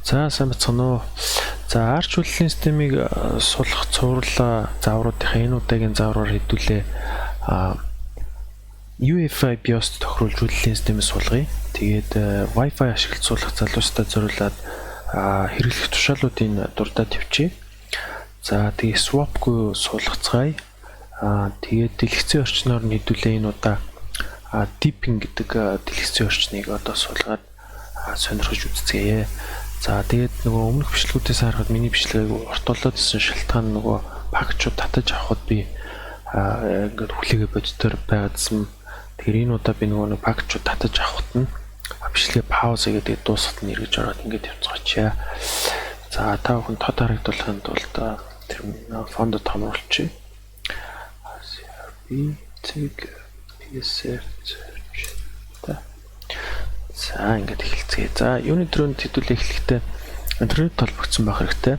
За сайн бацхан уу. За арч үйлдлийн системийг суулгах цуврал заавруудынхаа энэ удаагийн заавраар хэдүүлээ UEFI BIOS тохируулж үйлдлийн системийг суулгая. Тэгээд Wi-Fi ашиглаж суулгах залуучуудад зориулаад хэрэглэх тушаалуудын дурдаа төвчээ. За тэгээд swap-гүй суулгацгаая. Тэгээд дэлгэцийн орчноор нь хэдүүлээ энэ удаа deeping гэдэг дэлгэцийн орчныг одоо суулгаад сонирхож үзцгээе. За тэгээд нөгөө өмнөх бичлэгүүдээс харахад миний бичлэгийг ортолоод исэн шалтгаан нөгөө пакчууд татаж авахд би ингээд хүлээгээ бодтоор байгаадсан. Тэгэхээр энэ удаа би нөгөө пакчууд татаж авахд нь бичлэгээ пауз хийгээд дуусахад нь эргэж ороод ингээд явцгаачаа. За та бүхэн тод харагдуулахын тулд тэр фондод томруулчих. CRB тэг PSF за ингээд эхэлцгээе. За юуны төрөнд хэдүүлээ эхлэхдээ интернет толбогдсон байх хэрэгтэй.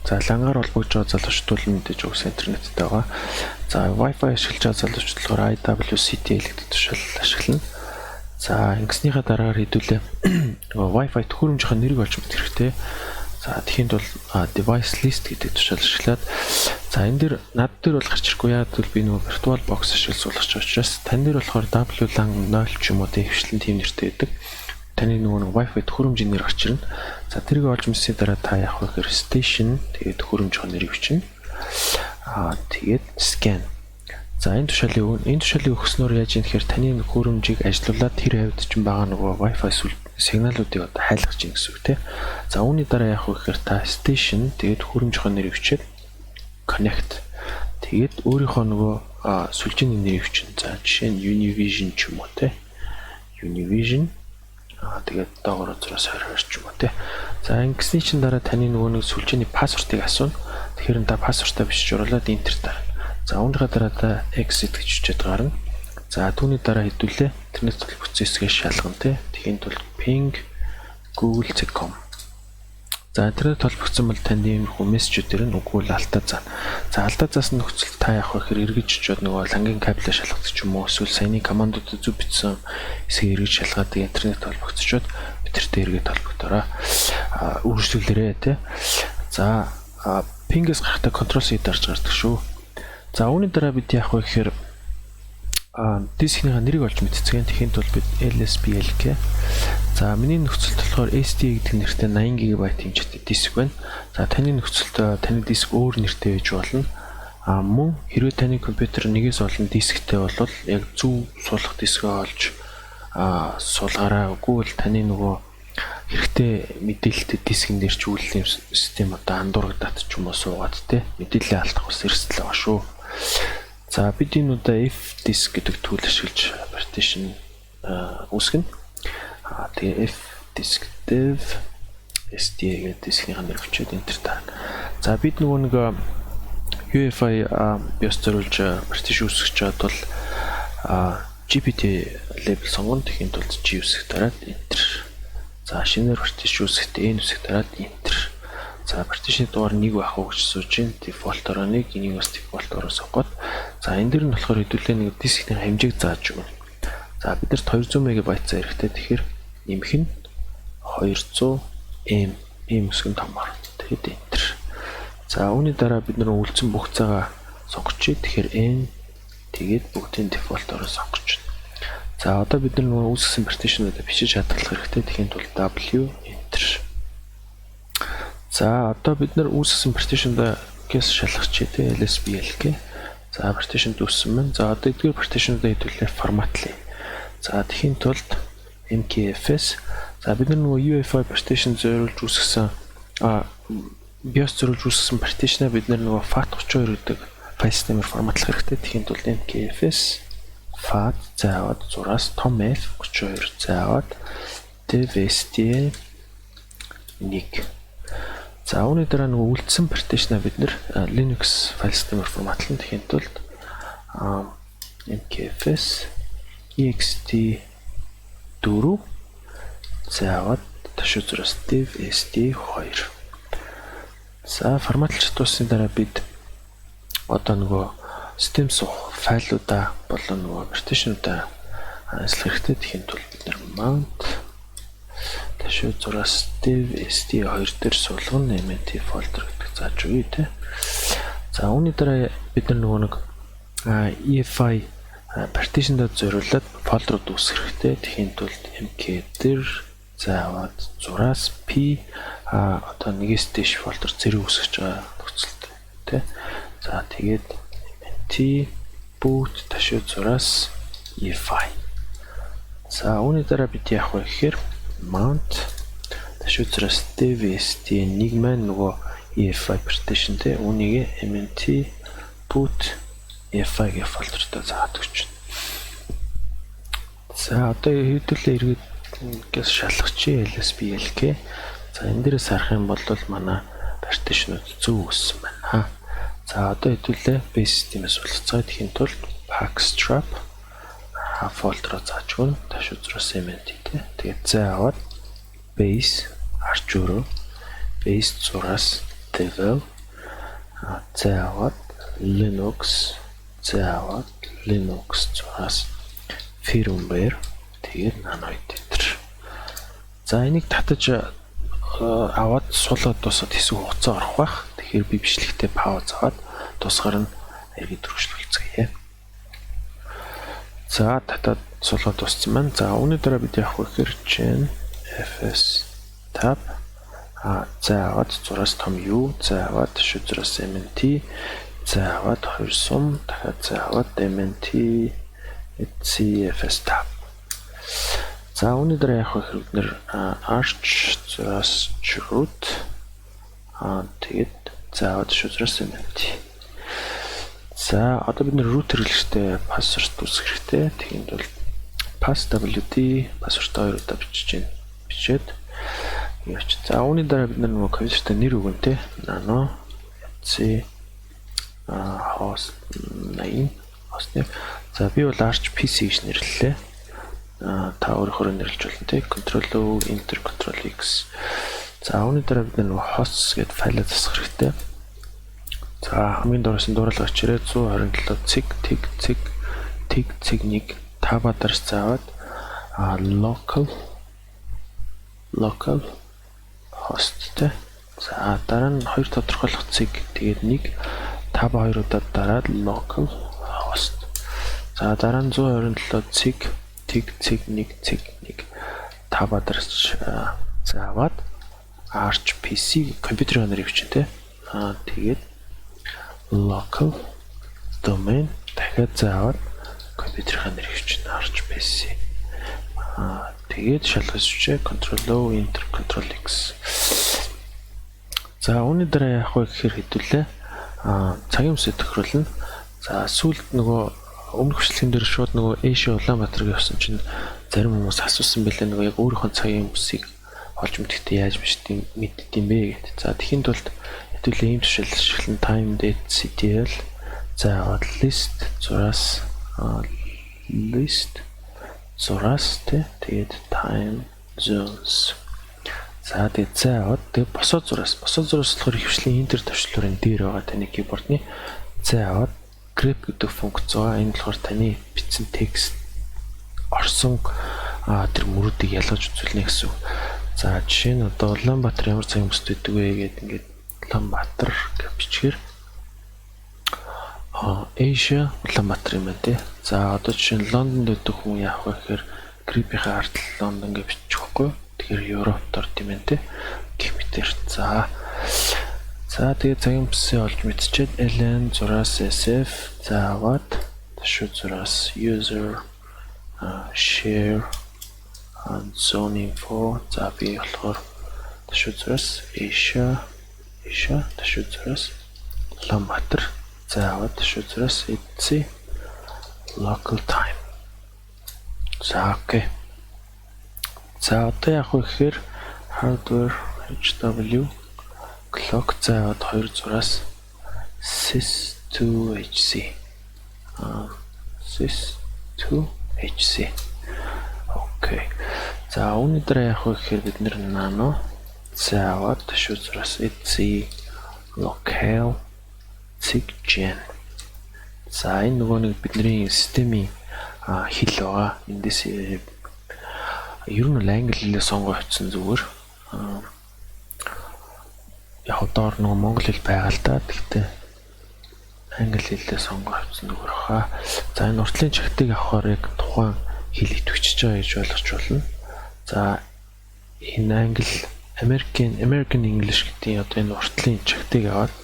За лангаар холбогдож байгаа залуучууд бол мэдээж угсаа интернеттэй байгаа. За Wi-Fi ашиглаж байгаа залуучууд болохоор IWCTL гэдэг тушаал ашиглана. За ингэснийхаа дараагаар хэдүүлээ Wi-Fi төхөөрөмжийн нэрийг олж мэдэх хэрэгтэй. За тиймд бол device list гэдэг тушаал ашиглаад за энэ дэр над дээр бол гарч ирэхгүй яа гэвэл би нөгөө virtual box ашиглаж суулгаж байгаа учраас тань дээр болохоор WLAN 0 ч юм уу тэ хвшлэн тийм нэртэй байдаг. Таны нөгөө Wi-Fi төхөөрөмжийн нэр гарч ирнэ. За тэрийг олж мэдсэний дараа та явах вэ гэхээр station тэгээд төхөөрөмжийн нэрийг бичнэ. Тэгээд scan. За энэ тушаалыг өгснөөр яаж юм тэгэхээр таны төхөөрөмжийг ажилуулад тэр хавьд чинь байгаа нөгөө Wi-Fi сигналуудыг одоо хайлгаж ийн гэсэн үг тийм. За үүний дараа явах вэ гэхээр та station тэгээд төхөөрөмжийн нэрийг бичээд connect. Тэгээд өөрийнхөө нөгөө сүлжээний нэрийг бичнэ. За жишээ нь Univision ч юм уу тийм. Univision тэгээд доогоор зураас 22 ч юм уу тий. За ингэсний чинь дараа таны нөгөө нэг сүлжээний пассвортыг асууна. Тэгэхээр та пассвортаа бичиж оруулаад enter дарна. За үүнийхээ дараа та exit гэж бичээд гарна. За түүний дараа хэдүүлээ интернет толбогдсон хэсгээ шалгана тий. Тэхийн тулд ping google.com. За интернет толбогдсон бол танд ийм их мессежүүд ирнэ. Үгүй л алтаа заана. За алтаа заасан нөхцөл та явах гэхээр эргэж очиод нөгөө лангийн кабель шалгах ч юм уу эсвэл саяны командуудад зөв бичсэн хэсгийг эргэж шалгаад интернет толбогдсочод бидэртээ эргээд толбогдороо үргэлжлүүлээрэ тий. За ping-с гарахтаа control-c дарж гардаг шүү. За үүний дараа бид яах вэ гэхээр дискийнхаа нэрийг олж мэдцгээе. Тэхийн тулд бид LSBLK. За миний нөхцөлд болохоор SD гэдэг нэртэй 80 GB хэмжээтэй диск байна. За таны нөхцөлд таны диск өөр нэртэй байж болно. Мөн хэрвээ таны компьютер нэгээс олон дисктэй бол яг зөв суулгах дискээ олж суулгаараа. Үгүй бол таны нөгөө хэрэгтэй мэдээлэлтэй дискэн дээр ч үйлдлийн систем одоо андуурагдаад ч юм уу суугаад те мэдээлэл алдах бас эрсдэл байгаа шүү. За бид энэ удаа F disk гэдэг tool ашиглаж partition үүсгэнэ. Тэгээ F disk dev SD гэдэг дискийн нэр өчөөд enter дарна. За бид нөгөө нэг UEFI BIOS зориулж partition үүсгэж чад бол GPT label сонгоно. Тэхийн тулд G үүсгэх дараад enter. За шинээр partition үүсгэхдээ N үүсгэх дараад enter. За partition дугаар 1 байх уу гэж сууж ин default-ороо 1 энийг бас default-ороо сонгоод за энэ дэр нь болохоор хэдүүлээ нэг дискийн хэмжээг зааж өгнө. За бидэрт 200 MB заа хэрэгтэй. Тэгэхээр нэмэх нь 200 M өсгөн томор. Тэгээд enter. За үүний дараа бид нэр үлдсэн бүх цагаа сонгочих. Тэгэхээр N тэгээд бүгдийн default-ороо сонгоч. За одоо бид нар нөгөө үүсгэсэн partition-уудаа бичиж хадгалах хэрэгтэй. Тэхийн тулд W enter. За одоо бид нар үүсгэсэн partition-да гэс шалгахчээ те LSBLK. За partition дүүссэн байна. За одоо эдгээр partition-да хэдүүлээ форматлъя. За тэхийн тулд MKFS. За бид нар нөгөө UEFI partition зориулж үүсгэсэн BIOS зориулж үүсгэсэн partition-а бид нар нөгөө FAT32 гэдэг файл системээр форматлах хэрэгтэй. Тэхийн тулд MKFS FAT заавад зураас том F32 заавад dev SD 1. За үүний дараа нөгөө үлдсэн partition-а бид нэр Linux файл системээр форматлана. Тэхийн тулд MKFS ext 4 заавад ташуу зураас dev SD 2. За форматлж дуусны дараа бид одоо нөгөө систем суух файлуудаа болон нөгөө partition-уудаа ажиллах хэрэгтэй. Тэхийн тулд бид нэр mount Ташуу зураас dev sd2 дээр суулгана MNT folder гэдэг зааж өгье те. За үүний дараа бид нөгөө нэг EFI partition-д зориулаад фолдерууд үүсгэх хэрэгтэй. Тэхийн тулд mk дээр заавад зураас p одоо нэгээс дэш фолдер зэрэг үүсгэж байгаа нөхцөлтэй тий. За тэгээд mnt boot ташуу зураас EFI. За үүний дараа бид яах вэ гэхээр mount ташуу зураас dev sd1 маань нөгөө EFI partition тий. Үүнийг mnt boot EFI гэх фолдертой заадаг ч. За одоо хэвдүүлээ эргээд ингээс шалгачи LSBLK. За энэ дээрээс харах юм бол манай partition-ууд зөв үүссэн байна. За одоо хэвдүүлээ base system-ээс болцгоо тэхийн тулд packstrap фолдероо зааж өгнө. Ташуу зураас MNT тий. Тэгээд заавал base арчуруу base зураас devel заавал Linux заавал Linux зураас firmware тэгээд nanoid энэ. За энийг татаж аваад суулгаад дуусаад хэсэг хугацаа орох байх. Тэгэхээр би бичлэгтээ пауз аваад тусгаар нь эргээд үргэлжлүүлцгээе. За татаад суулгаад дууссан байна. За үүний дараа бид явах вэ гэхээр gen fs tab заавал зураас том U заавал ташуу зураас MNT заавал 2 сум дахиад заавал MNT CFS tab. За үүний дараа яах вэ гэхээр бид нэр arch зураас root тэгээд заавал шүзраас MNT. За одоо бид нэр root хэрэглэхдээ password үүсгэх хэрэгтэй. Тэгэхэд бол passwd password 2 удаа бичээд явууч. За үүний дараа бид нөгөө компьютерт нэр өгөнтэй nano c host name hostнэр. За би бол arch pc гэж нэрлэлээ. Та өөрөөр нэрлэж болно те. Control O enter control X. За үүний дараа бид нөгөө hosts гэдэг файлаа засах хэрэгтэй. За хамгийн дураас нь дууралгач ирээ 127 цэг 1 табадарс заавад local hostтэй. За дараа нь хоёр тодорхойлох цэг тэгээд 1 таб 2 удаа дараад local host. За дараа нь 127 цэг 1 табадарс заавад arch pc компьютерийн нэр өгч тэ. Тэгээд local domain дахиад заавал компьютерийн нэр өгч arch pc. Тэгээд шалгаж өчөө control O enter control X. За үүний дараа яах вэ гэхээр хэдүүлээ цагийн үсээ тохируулна. За сүүлд нөгөө өмнөх хөшлөгийн дээр шууд нөгөө Эши Улаанбаатарыг явсан чинь зарим хүмүүс асуусан байлаа нөгөө яг өөрийнхөө цагийн үсийг олж мэдхдээ яаж мэддэм бэ гэдэг. За тэхийн тулд хэдүүлээ ийм төшөл ашиглан time date ctl заавал list зураас тэгээд time zones. За тэгээд заавал тэгээд босоо зураас болохоор хвшлийн интер төвчлөрийн дээр байгаа таны keyboard-ны заавал grep гэдэг функц байгаа. Энэ болохоор таны бичсэн текст орсон тэр мөрүүдийг ялгаж үзүүлнэ гэсэн. За жишээ нь одоо Улаанбаатар ямар цагийн бүсд байдаг вэ гэдэг ингээд Улаанбаатар гэж бичгээр Asia Улаанбаатар юм байна тий. За одоо жишээ нь Лондонд байдаг хүн яах вэ гэхээр grep-ийн ард Лондон гэж бичих байхгүй. Тэгэхээр Европт орд юм байна тий. Гэх мэтэр. За тэгээд цагийн бүсээ олж мэдчихэд ln зураас sf заавад ташуу зураас user share zone info за би болохоор ташуу зураас Asia ташуу зураас Улаанбаатар заавад ташуу зураас EC local time. За окей. За одоо яах вэ гэхээр hardware HW clock заавад 2 зураас sys2hc sys2hc. Окей. За үүний дараа яах вэ гэхээр бид nano заавад ташуу зураас EC local gen. За энэ нөгөө нэг бидний системийн хэл байгаа. Эндээс Ер нь англи хэлээ сонгоо очсон зүгээр. Яг доор нөгөө монгол хэл байгаа л да. Гэхдээ англи хэлээ сонгоо очсон зүгээр хаа. За энэ уртлын чагтыг авахаар яг тухайн хэл идэвхжиж байгаа гэж ойлгож болно. За энэ American English гэдэг одоо энэ уртлын чагтыг аваад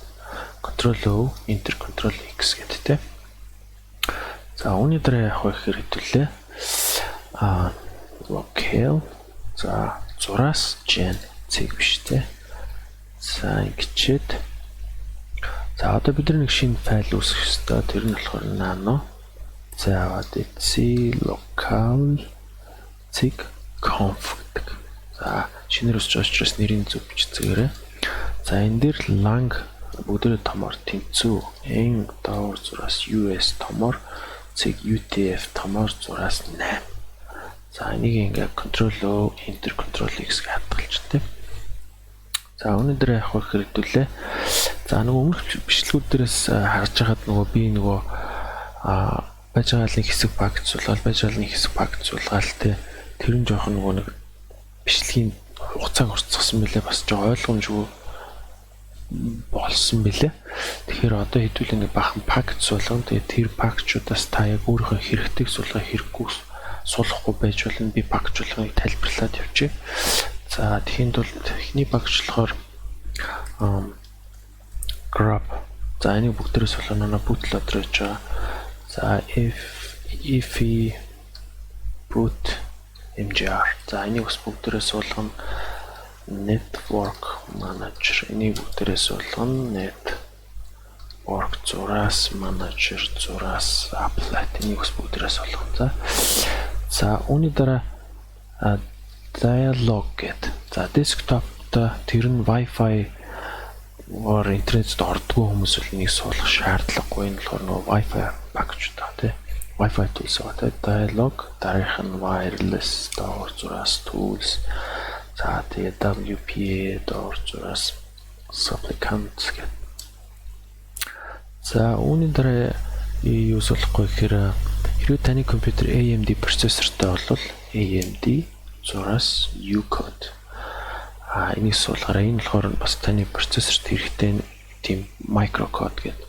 Ctrl O, Enter Ctrl X гэдтэй. За үүний дараа явах гэхээр хэдүүлээ. Local. За зураас gen цэг биш те. За ингэчээд. За одоо бид нэг шинэ файл үүсгэх ёстой. Тэр нь болохоор nano. За etc local цэг conf гэдэг. За шинээр өсч учраас нэрийн зөв бичцгээрээ. За энэ дээр lang бүгдээ томор тэнцүү n доор зураас us томор цэг utf томор зураас 8. За энийг ингээ Ctrl O, Enter Ctrl X гэж хадгалчихтэй. За өнөөдөр явах хэрэгдүүлээ. За нөгөө өмнөх бичлэгүүд дээрээс харж байгаад нөгөө би нөгөө байж байгаа нэг хэсэг багцуулаад байж байгаа нэг хэсэг багцуулгаал тэ тэр нь жоохон нөгөө нэг бичлэгийн хугацааг уртсгасан мөлий бас жоо ойлгомжгүй болсон бэлээ. Тэгэхээр одоо хэдүүлээ нэг бахан пакет суулган тэгээ тэр пакетчудаас та яг өөрийнхөө хэрэгтэйг суулгах хэрэггүй суулгахгүй байж болно. Би пакетчуулгыг тайлбарлаад явчих. За тэхийн тулд эхний пакетчлохоор grab. За энийг бүгдээрээ суулгана boot loader гэж байгаа. За if boot mgr. За энийг бас бүгдээрээ суулгана. Network manager энийг бүгдээрээ суулгана. Network зураас manager зураас apply энийг бас бүгдээрээ суулгана. За үүний дараа dialog гэдэг. За desktop-та тэр нь Wi-Fi or интернетд ордгоо хүмүүс бол энийг суулгах шаардлагагүй. Энэ болохоор нөгөө Wi-Fi пакэж та тий. Wi-Fi tools байгаа. Dialog дараах нь wireless door зураас tools. За тэгээ WPA door зураас supplicant гэдэг. За үүний дараа юу суулгахгүй гэхээр хэрвээ таны компьютер AMD процессортой бол AMD зураас U-code. Энийг суулгаараа энэ болохоор бас таны процессорт хэрэгтэй тийм microcode гэдэг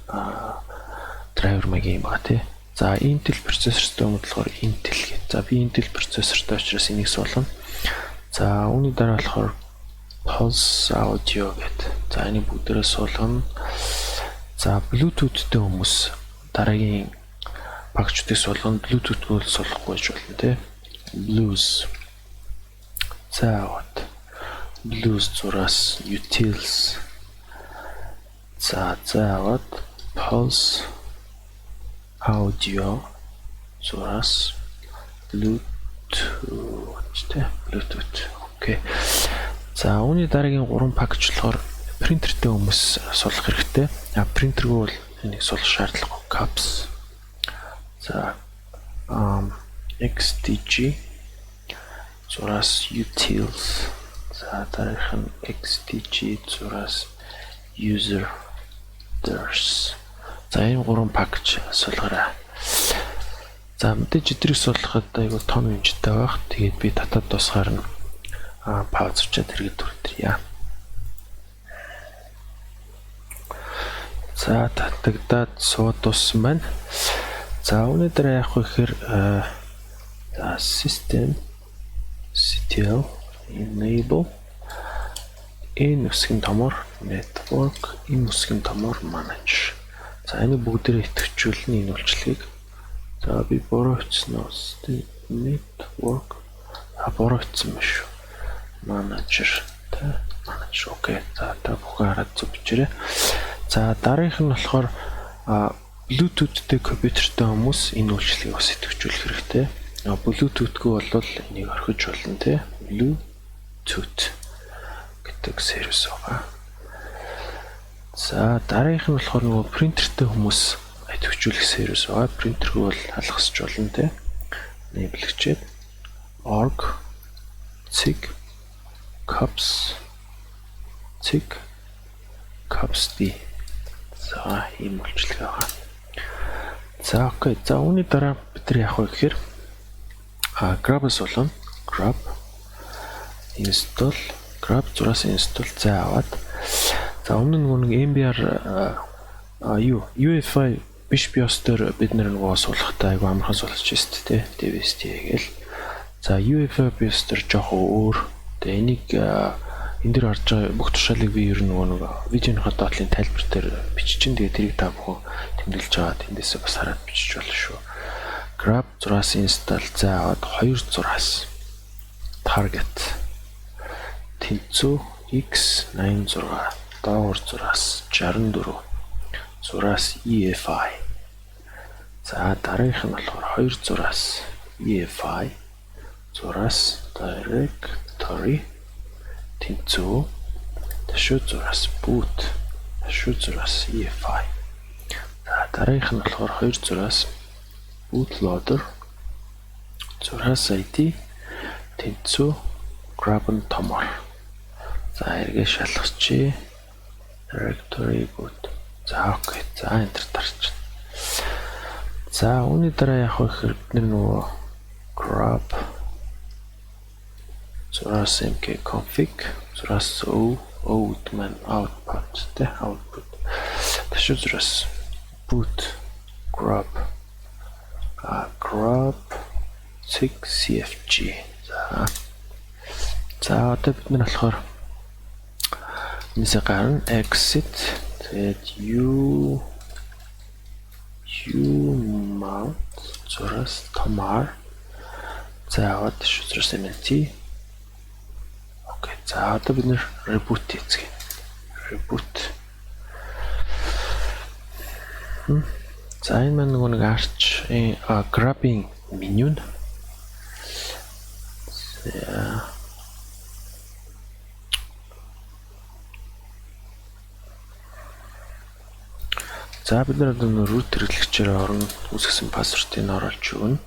драйвер маягийн юм байна тий. За Intel процессортой болохоор Intel гэдэг. За би Intel процессортой учраас энийг суулгана. За үүний дараа болохоор Pulse Audio гэдэг. За энийг бүгдээрээ суулгана. За Bluetooth-тэй хүмүүс дараагийн пакетчуудыг суулгана. Bluetooth-г суулгахгүй байж болно тий. Blues. За вот Blues зураас utils. За вот Pulse Audio зураас Bluetooth. Окей. За үүний дараагийн 3 пакетчлохоор принтертэй хүмүүс суулгах хэрэгтэй. Принтергүй бол энийг суулгах шаардлагагүй. Caps. За XDG зураас utils. За дараах нь XDG зураас users. За энэ 3 пакэж суулгаарай. За мэдээж эдрийг суулгахад айгу том хэмжээтэй байх. Тэгээд би татаад тусгаар нь паузчаад хэрэгэд хүртэрье. За татагдаад сууд туссан байна. За өнөөдөр яах вэ гэхээр system ctl enable энэ үсгийн томор network энэ үсгийн томор manage. За энэ бүгдээрээ идэвхжүүлнэ энэ үйлчлэгийг. За би буруу хийснээс network буруу хийсэн юм шүү. Manager окей. За та бүхэн хараад зүг бичээрэй. За дараагийнх нь болохоор Bluetooth-тэй компьютертэй хүмүүс энэ үйлчлэгийг бас идэвхжүүлэх хэрэгтэй. Bluetooth-гүй бол энийг орхиж болно тий. Bluetooth гэдэг сервис байгаа. За дараагийнх нь болохоор нөгөө принтертэй хүмүүс идэвхжүүлэх сервис байгаа. Принтергүй бол халахсч болно тий. Нэблэгчээд org цэг caps D. За ийм үйлчлэг байгаа. За окей. За үүний дараа бид нар яах вэ гэхээр grab-аас болон grab install grab зураас install за аваад за өмнө нэг MBR UEFI биш BIOS дээр бид нөгөө суулгахтай айгу амархан суулгаж шээст те DVST гээл за UEFI BIOS дээр жоох өөр тэгээ энийг энэ дэр харж байгаа бүх тушаалыг би ер нь нөгөө видеоны доотлын тайлбар дээр биччихин тэгээ тэрийг та бүхэн тэмдэглэж байгаа тэндээсээ бас хараад бичиж болно шүү. Grab зураас install за аваад 2 зураас target тэнцүү X86 доогуур зураас 64 зураас EFI за дараагийнх нь болохоор 2 зураас EFI зураас directory тэнцүү ташуу зураас boot ташуу зураас EFI за дараагийнх нь болохоор 2 зураас bootloader зураас ID тэнцүү grab and tomor за эргээ шалгачи directory boot за окей за enter дарч. За үүний дараа яг хэрэг бид нөгөө grab зураас mk config зураас outman output тэ output ташуу зураас boot grab grab 6 cfg за одоо бид нар болохоор нисэ гарна exit тэгээд u mount зураас tomar за аваад шүзрээс MNT окей за одоо бид нэр reboot хийцгээе reboot за энэ маань нэг arch grabbing menu за бид нар одоо root хэрэглэгчээр орно үүсгэсэн пассвортыг оруулж өгнө.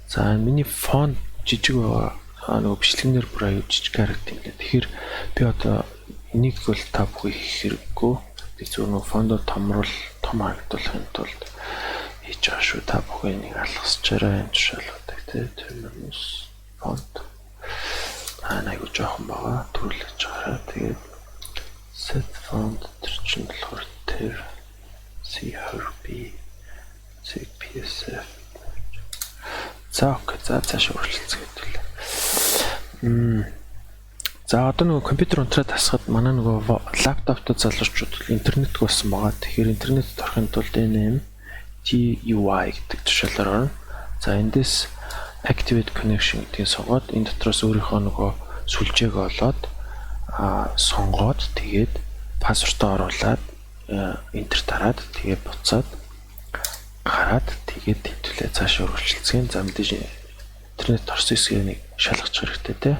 За миний фон жижиг байгаа нөгөө бичлэгнэр бүр аюул жижиг харагдана гэх. Тэгэхээр би одоо энийг бол та бүхэн хийх хэрэггүй. Би зөв нөгөө фондоо том харагдуулахын тулд хийж байгаа шүү. Та бүхэн энийг алгасчаарай энэ жишээлүүдийг terminus font аюул жоохон байгаа төрүүлж байгаа. Тэгээд set font тэр чинь болохоор тэр CRB CPSF за окей за цааш өөрчлөлцгөөдөл. За одоо нөгөө компьютер унтраад тасахад манай нөгөө лаптоптод залуучууд интернет болсон байгаа. Тэгэхээр интернет орохын тулд NM GUI гэдэг тушаалаар орно. За эндээс activate connection гэдгийг сонгоод энэ дотроос өөрийнхөө нөгөө сүлжээг олоод сонгоод тэгээд пассвортоо оруулаад enter дараад тэгээд буцаад гараад тэгээд төвлөө цааш өргөлцгэн за мэдээж интернет орсон хэсгийг шалгах хэрэгтэй те.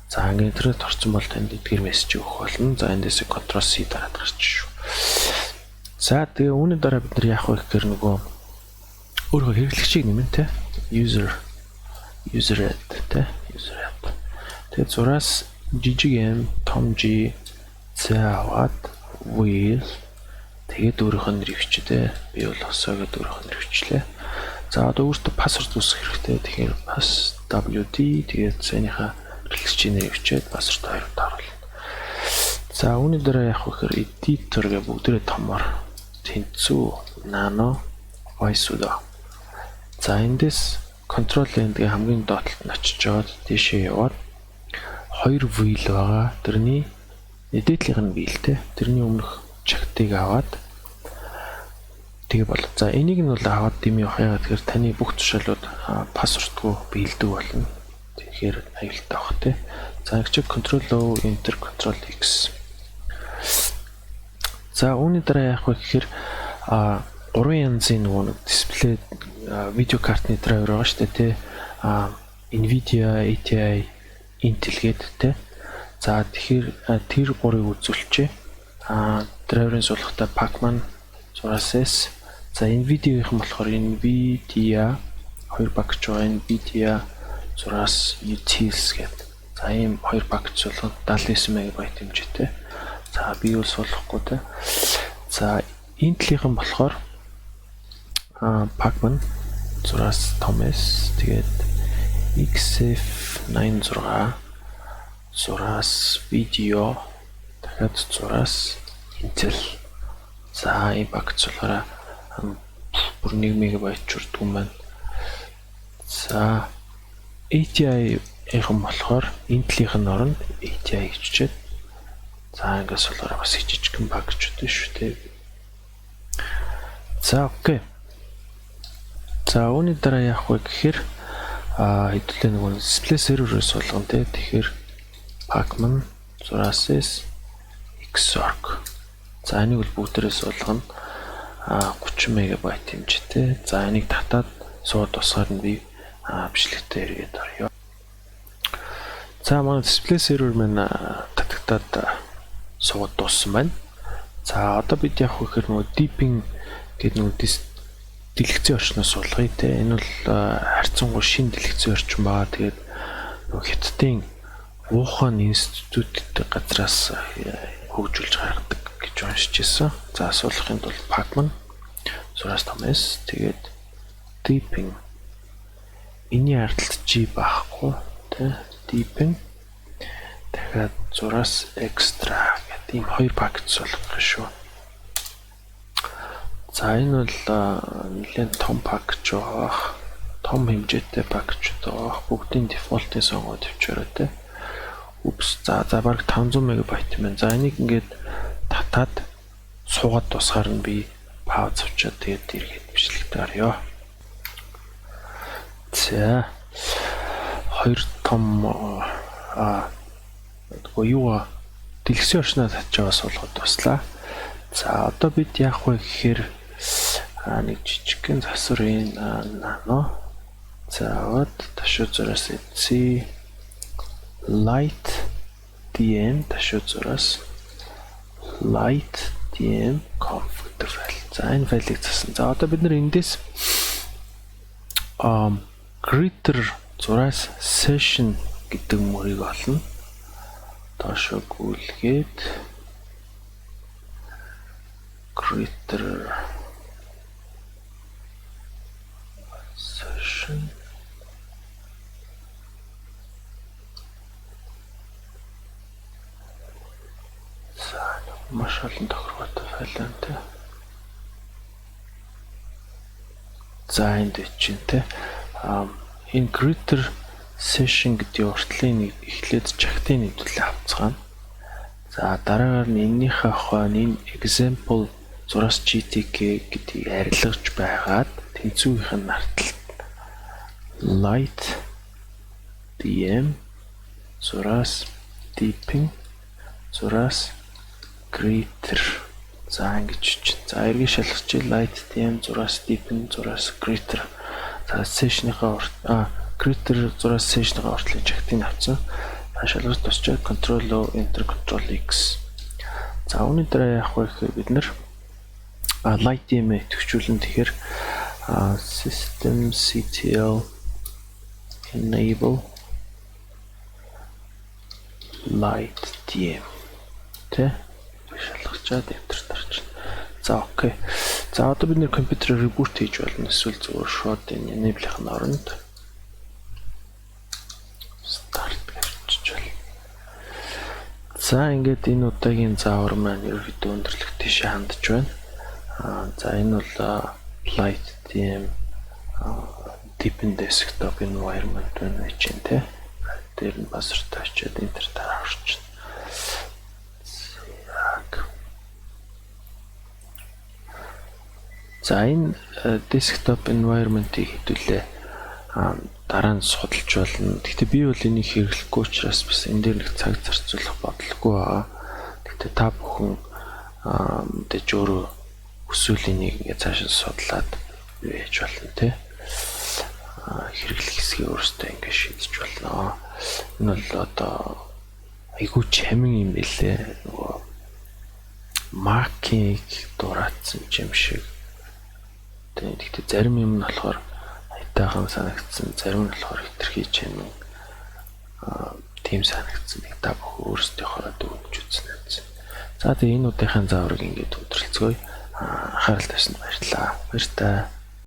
За ингээд интернет орсон бол танд эдгээр мессеж өгөх болно. За эндээс Ctrl C дараад гарч шүү. За тэгээ үүний дараа бид нар яах вэ гэхээр нөгөө өөрөө хэрэглэгчийг нэмэн те. User add те. User add. Тэгээд зураас жижиг M том G цааваад will тэгээд өөрийнх нь нэр хүчтэй би бол осоогод өөрийнх нь нэр хүчлээ. За одоо өөртөө пассворд үүсгэх хэрэгтэй. Тэгэхээр pass wd тэгээд цааныхаа хэрэглэгчийн нэр хүчээд пассворд хоёрт оруулна. За үүний дараа явах гэхээр editor гэ бүгдээрээ томор тэнцүү nano voice-удаа. За эндээс control end-ийн хамгийн доотлолт нь очиж жоод тийшээ яваад хоёр wheel байгаа. Тэрний эдэтлийнх нь wheel-тэй. Тэрний өмнөх чагтыг аваад тэгээ бол. За энийг нь бол аваад дими явах яагаад тэгэхээр таны бүх тушаалууд пассвортгүй биелдэг болно. Тэгэхээр аюултай авах тий. За яг чи control O enter control X. За үүний дараа яах вэ гэхээр 3 янзын нэг дисплей видео картны драйвер байгаа шүү дээ тий. Nvidia, ATI, Intel гэдэг тий. За тэгэхээр тэр гурыг үзүүлчихье. Драйверын суулгахтай Pacman 6S. За Nvidia-ийнх нь болохоор Nvidia 2 багч байгаа. Nvidia 6S Utils гэдэг. За ийм 2 багч суулгад 79 MB хэмжээтэй. За би бол суулгахгүй тий. За Intel-ийнх нь болохоор Pacman 6S Thomas тэгээд XF86 зураас видео дахиад зураас интел. За энэ пакет болохоор бүр 1 мегабайт хүрдэг юм байна. За ATI-ийн болохоор Intel-ийн оронд ATI хичээд. За ингээс болохоор бас жижигхэн пакетууд шүү дээ. За окей. За үүний дараа яах вэ гэхээр хэдүүлээ нэг display server-ээс болгоно те. Тэгэхээр Pacman зураас Xorg. За энийг бол бүгдээрээс болгоно 30 мегабайт хэмжээтэй. За энийг татаад сууд тусгаар нь би бичлэгтээ эргээд орё. За манай display server маань татагтаад сууд дууссан байна. За одоо бид яах вэ гэхээр нөгөө deeping гэдэг нөгөө дэлгэцийн орчноос суулгая те. Энэ бол харьцангуй шинэ дэлгэцийн орчин байгаа. Тэгээд нөгөө Хятадын Wuhan институттэй газраас хөгжүүлж гаргадаг гэж уншиж ирсэн. За суулгахын тулд Pacman зураас Thomas тэгээд deeping эний ардалт G байхгүй те. Deeping дахиад зураас extra гэдэг ийм хоёр пакет суулгах шүү. За энэ бол нэлээд том пакет жоох. Том хэмжээтэй пакет жоох. Бүгдийн дефолтын сонгоод авчираа те. Упс. За баг 500 мегабайт юм байна. За энийг ингээд татаад суугаад тусгаар нь би пауз авчаад тэгээд эргээд бичлэгтээ орё. За хоёр том дэлгэцийн орчноо татж байгаа суулгаад туслаа. За одоо бид яах вэ гэхээр нэг жижигхэн засварын нано. За ташуу зураас C light DM ташуу зураас light DM config file. За энэ файлыг зассан. За одоо бид нэр эндээс greater зураас session гэдэг мөрийг олно. Доошо гүйлгээд greater session маш олон тохиргоотой файл байна те. За энд чинь те энэ greater session гэдэг уртлын эхлээд чагтын нэвтрүүлэг авцгаана. За дараагаар нь эннийхээ хойно энэ example зураас GTK гэдгийг арилгаж байгаад тэнцвүүгийнх нь арталт light DM зураас deeping зураас greater. За ингэж чинь. За эргээ шалгаж light DM зураас deeping зураас greater. За session-ийнхаа greater зураас session-ийнхаа уртлын чагтыг авсан. Шалгаж тусчаад control O enter control X. За үүний дараа яах вэ гэхээр бид нэр light DM-ийг төвчүүлэн тэгэхээр systemctl enable light DM тэ шалгачаад enter тарч. За окей. За одоо бид нэр компьютерээр reboot хийж болно. Эсвэл зөвхөн шууд энэ enable-ийн оронд start гэж байна. За ингээд энэ удаагийн заавар маань ерөөдөө өндөрлөх тийш хандж байна. За энэ бол light DM deepin desktop environment байна гэж тэ. Тэр нь бас очиод enter дараа орчихно. За энэ desktop environment-ийг хэдүүлээ дараа нь судалж болно. Гэхдээ би бол энийг хэрэглэхгүй учраас бас энэ дээр нэг цаг зарцуулах бодлого байгаа. Гэхдээ та бүхэн мэдээж өөрөө өсвөл энийг ингээ цаашаа судлаад юу яаж болно те. Хэрэглэх хэсгийг өөрөөсөө ингээ шийдэж болно. Энэ бол одоо айгүй чамин юм билээ. Нөгөө Mac-ийг дураацсан юм шиг. Тэгэхдээ зарим юм нь болохоор айтайхан санагдсан, зарим нь болохоор хитрхий чамин тийм санагдсан. Та бүхэн өөрсдийнхөө дүгнж үзсэн юм. За тэгээ энэ удаагийн зааврыг ингээд өдөрлцгөөе. Анхаарал тавьсанд баярлалаа. Баяр таа.